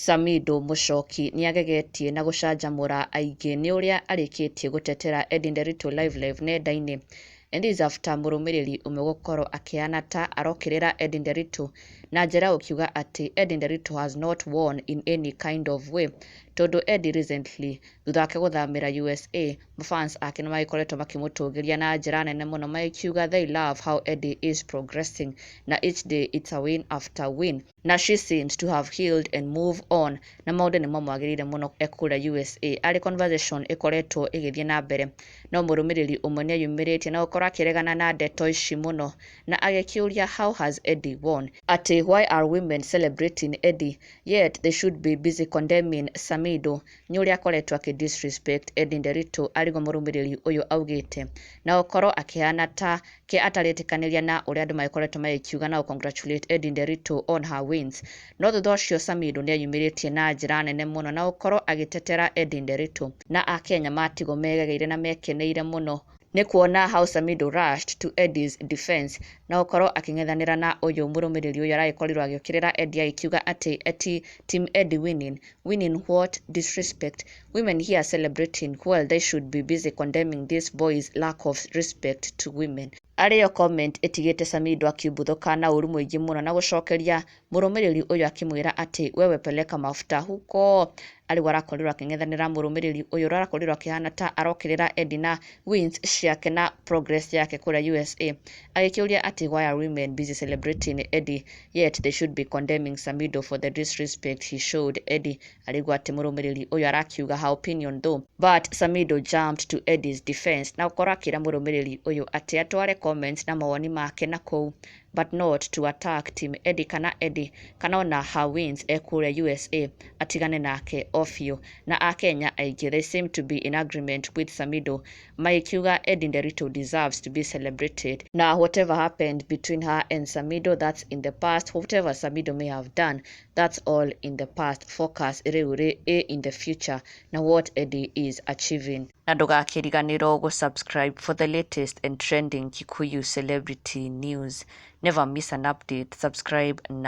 Samidoh Muchoki niagegetie na gucanjamura aingĩ nĩ ũrĩa arĩkĩtie gũtetera Edday live nenda-inĩ. And this is after mũrũmĩrĩri ũmwe gũkorwo akĩhana ta arokĩrĩra Edday na njĩra ũkiuga atĩ Edday has not won in any kind of way. Tondũ Eddy recently thutha wake gũthamĩra USA, fans ake nĩ magĩkoretwo makĩmũtũgĩria na njĩra nene mũno magĩkiuga they love how Eddy is progressing na each day it's a win after win. Na she seems to have healed and move on na maũndũ nĩ mamwagĩrĩire mũno ekũrĩa USA. Arĩ conversation ĩkoretwo ĩgĩthiĩ na mbere, no mũrũmĩrĩri ũmwe nĩ ayumĩrĩtie na gũkorwo akĩregana na ndeto ici mũno na agĩkĩũria how has Eddy won, atĩ why are women celebrating Eddy yet they should be busy condemning Samidoh. Nĩ ũrĩa akoretwo disrespect Edday arĩgo mũrũmĩrĩri ũyũ augĩte, na gũkorwo akĩhana ta ke atarĩtĩkanĩria na ũrĩa andũ magĩkoretwo magĩkiuga na congratulate Edday on her wins. No thutha ũcio Samidoh nĩ ayumĩrĩtie na njĩra nene mũno na gũkorwo agĩtetera Edday na Akenya matigwo megegeire na mekeneire mũno nĩ kuona how Samidoh rushed to Eddy's defense na gũkorwo akĩng'ethanĩra na ũyũ mũrũmĩrĩri ũyũ aragĩkorirwo agĩũkĩrĩra Eddy agĩkiuga atĩ team Eddy winning what disrespect, women here celebrating well they should be busy condemning this boy's lack of respect to women. Arĩyo comment ĩtigĩte Samidoh akiumbũthũka na ũru mũingĩ mũno na gũcokeria mũrũmĩrĩri ũyũ akĩmwĩra atĩ wewe peleka mafuta huko. Arĩgo arakorirwo akĩng'ethanĩra mũrũmĩrĩri ũyũ arakorirwo akĩhana ta arokĩrĩra Eddy na wins ciake na progress yake kũrĩa USA, agĩkĩũria atĩ why are women busy celebrating Eddy yet they should be condemning Samidoh for the disrespect he showed Eddy. Arĩgo atĩ mũrũmĩrĩri ũyũ arakiuga her opinion though, but Samidoh jumped to Eddy's defense na gũkorwo akĩra mũrũmĩrĩri ũyũ atĩ atware comments na mawoni make na kũu, but not to attack team Eddy kana ona her wins ekũrĩa USA, atigane nake ofio. Na Akenya aingĩ they seem to be in agreement with Samidoh magĩkiuga Edday deserves to be celebrated. Now whatever happened between her and Samidoh, that's in the past. Whatever Samidoh may have done, that's all in the past. Focus in the future na what Eddy is achieving. Na ndũgakĩriganĩrwo gũsubscribe for the latest and trending Kikuyu celebrity news. Never miss an update. Subscribe now.